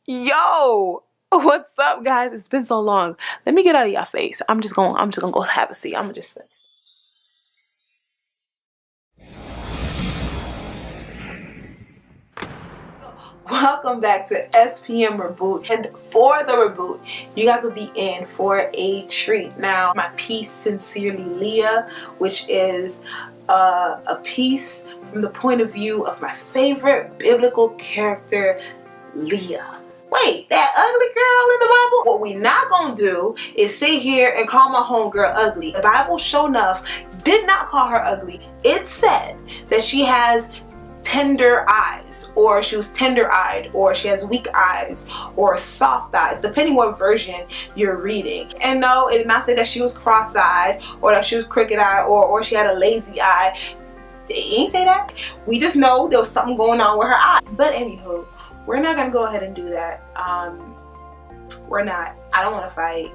Yo, what's up, guys? It's been so long. Let me get out of your face. I'm just gonna go have a seat. I'm gonna just sit. Welcome back to SPM Reboot, and for the reboot, you guys will be in for a treat. Now, my piece, Sincerely Leah, which is a piece from the point of view of my favorite biblical character, Leah. Wait, that ugly girl in the Bible? What we not gonna do is sit here and call my homegirl ugly. The Bible, sure enough, did not call her ugly. It said that she has tender eyes, or she was tender-eyed, or she has weak eyes, or soft eyes, depending what version you're reading. And no, it did not say that she was cross-eyed, or that she was crooked-eyed, or she had a lazy eye. It ain't say that. We just know there was something going on with her eye. But anywho, we're not gonna go ahead and do that. We're not. I don't want to fight.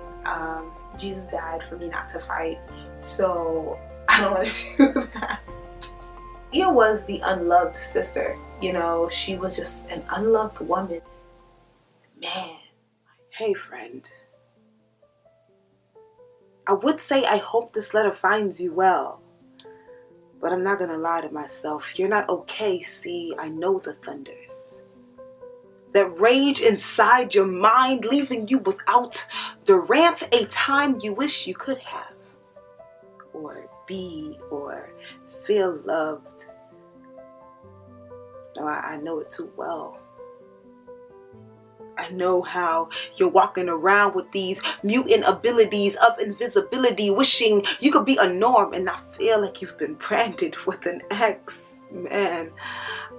Jesus died for me not to fight, so I don't want to do that. Leah was the unloved sister. You know, she was just an unloved woman. Man. Hey, friend. I would say I hope this letter finds you well, but I'm not gonna lie to myself. You're not okay. See, I know the thunders that rage inside your mind, leaving you without the rant, a time you wish you could have, or be, or feel loved. No, I know it too well. I know how you're walking around with these mutant abilities of invisibility, wishing you could be a norm and not feel like you've been branded with an X. Man,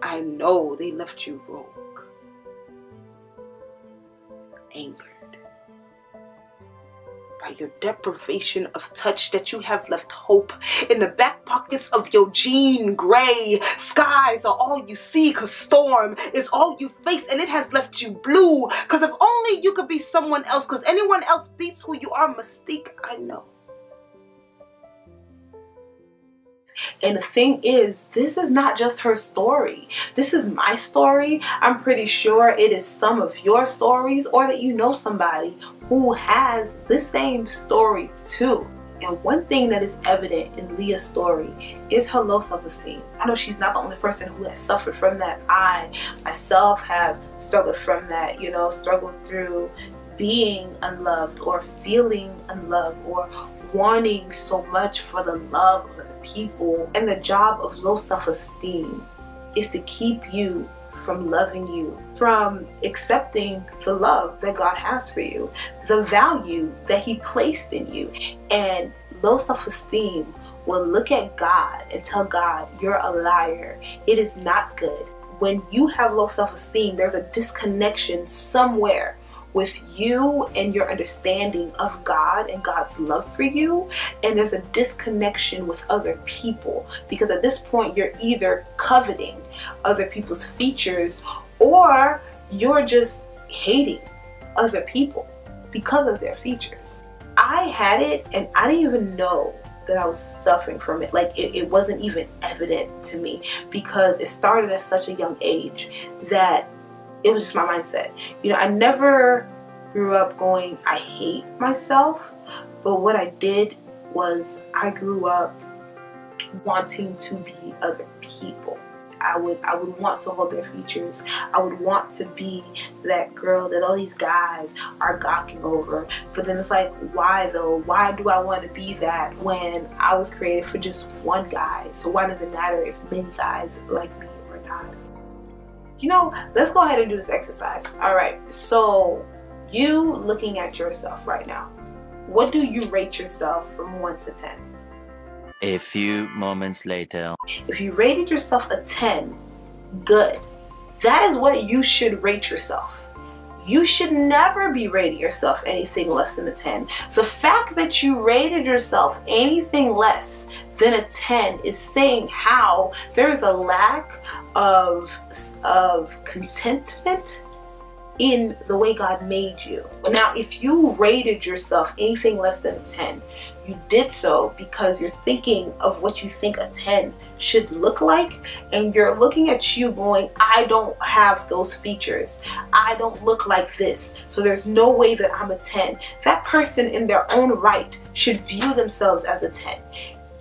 I know they left you rogue, angered by your deprivation of touch, that you have left hope in the back pockets of your jean. Gray skies are all you see, cause storm is all you face, and it has left you blue, cause if only you could be someone else, cause anyone else beats who you are. Mystique, I know. And the thing is, this is not just her story. This is my story. I'm pretty sure it is some of your stories, or that you know somebody who has the same story too. And one thing that is evident in Leah's story is her low self-esteem. I know she's not the only person who has suffered from that. I myself have struggled from that, you know, struggled through being unloved, or feeling unloved, or wanting so much for the love of other people. And the job of low self-esteem is to keep you from loving you, from accepting the love that God has for you, the value that He placed in you. And low self-esteem will look at God and tell God, you're a liar. It is not good. When you have low self-esteem, there's a disconnection somewhere with you and your understanding of God and God's love for you, and there's a disconnection with other people, because at this point you're either coveting other people's features, or you're just hating other people because of their features. I had it, and I didn't even know that I was suffering from it. Like it wasn't even evident to me, because it started at such a young age that it was just my mindset. You know, I never grew up going, I hate myself, but what I did was I grew up wanting to be other people. I would want to hold their features. I would want to be that girl that all these guys are gawking over. But then it's like, why though? Why do I want to be that when I was created for just one guy? So why does it matter if many guys like me or not? You know, let's go ahead and do this exercise. All right, so you looking at yourself right now, what do you rate yourself from 1 to 10? A few moments later. If you rated yourself a 10, good. That is what you should rate yourself. You should never be rating yourself anything less than a 10. The fact that you rated yourself anything less than a 10 is saying how there is a lack of contentment in the way God made you. Now, if you rated yourself anything less than a 10, you did so because you're thinking of what you think a 10 should look like, and you're looking at you going, I don't have those features. I don't look like this, so there's no way that I'm a 10. That person in their own right should view themselves as a 10.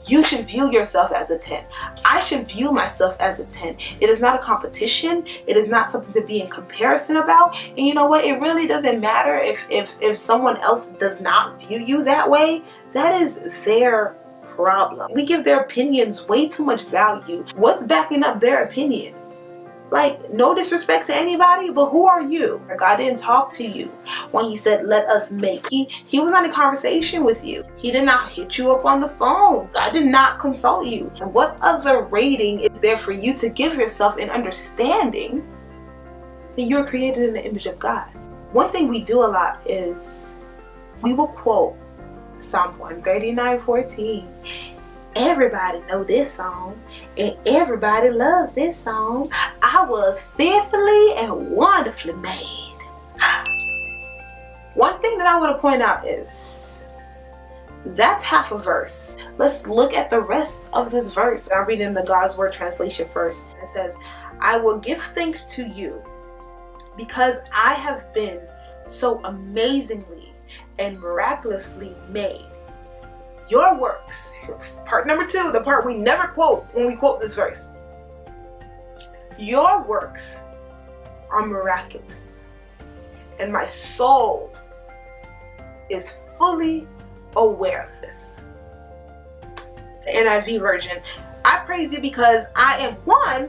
You should view yourself as a 10. I should view myself as a 10. It is not a competition. It is not something to be in comparison about. And you know what? It really doesn't matter if someone else does not view you that way. That is their problem. We give their opinions way too much value. What's backing up their opinion? Like, no disrespect to anybody, but who are you? God didn't talk to you when he said, let us make. He was not in conversation with you. He did not hit you up on the phone. God did not consult you. And what other rating is there for you to give yourself in understanding that you're created in the image of God? One thing we do a lot is we will quote Psalm 139:14. Everybody know this song, and everybody loves this song. I was fearfully and wonderfully made. One thing that I want to point out is that's half a verse. Let's look at the rest of this verse. I'm reading the God's Word translation first. It says, I will give thanks to you because I have been so amazingly and miraculously made. Your works, part number 2, the part we never quote when we quote this verse. Your works are miraculous, and my soul is fully aware of this. The NIV version, I praise you because I am one.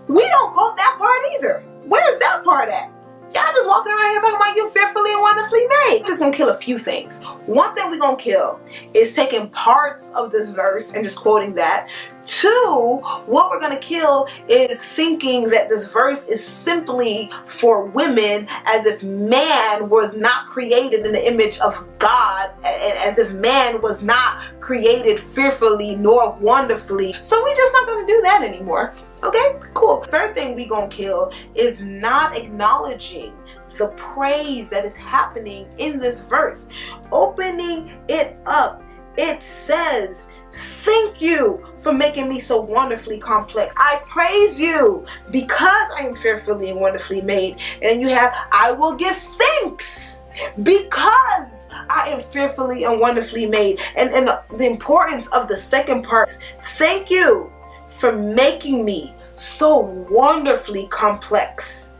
We don't quote that part either. Where's that part at? Y'all just walking around here talking about you fearfully and wonderfully made. We're just gonna kill a few things. One thing we're gonna kill is taking parts of this verse and just quoting that. 2, what we're gonna kill is thinking that this verse is simply for women, as if man was not created in the image of God, as if man was not created fearfully nor wonderfully. So we're just not gonna do that anymore. Okay, cool. Third thing we gonna kill is not acknowledging the praise that is happening in this verse. Opening it up, it says, thank you for making me so wonderfully complex. I praise you because I am fearfully and wonderfully made. And you have, I will give thanks because I am fearfully and wonderfully made. And the importance of the second part, thank you for making me so wonderfully complex.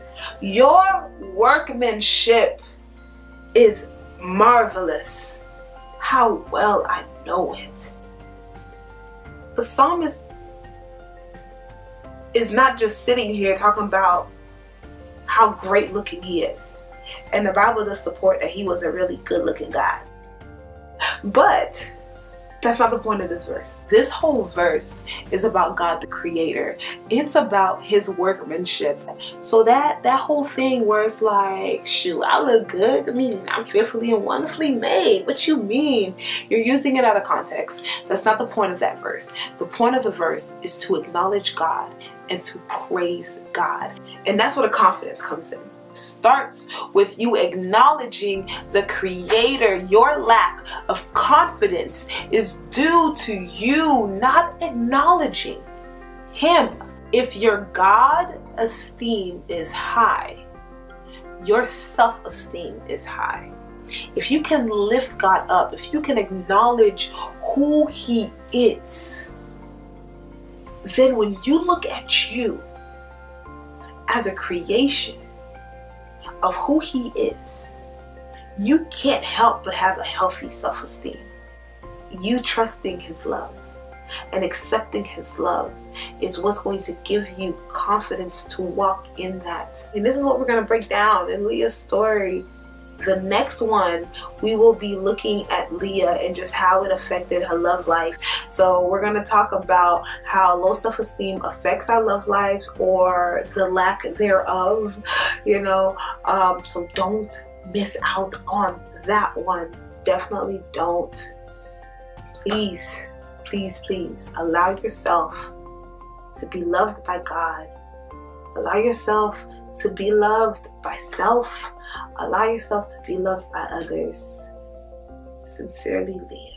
Your workmanship is marvelous. How well I know it. The psalmist is not just sitting here talking about how great looking he is. And the Bible does support that he was a really good looking guy. But that's not the point of this verse. This whole verse is about God the Creator. It's about his workmanship. So that whole thing where it's like, shoot, I look good. I mean, I'm fearfully and wonderfully made. What you mean? You're using it out of context. That's not the point of that verse. The point of the verse is to acknowledge God and to praise God. And that's where the confidence comes in. Starts with you acknowledging the Creator. Your lack of confidence is due to you not acknowledging him. If your God esteem is high, your self-esteem is high. If you can lift God up, if you can acknowledge who he is, then when you look at you as a creation of who he is, you can't help but have a healthy self-esteem. You trusting his love and accepting his love is what's going to give you confidence to walk in that. And this is what we're going to break down in Leah's story. The next one, we will be looking at Leah and just how it affected her love life. So we're going to talk about how low self-esteem affects our love lives, or the lack thereof, so don't miss out on that one. Definitely don't. Please, please, please allow yourself to be loved by God. Allow yourself to be loved by self. Allow yourself to be loved by others. Sincerely, Leah.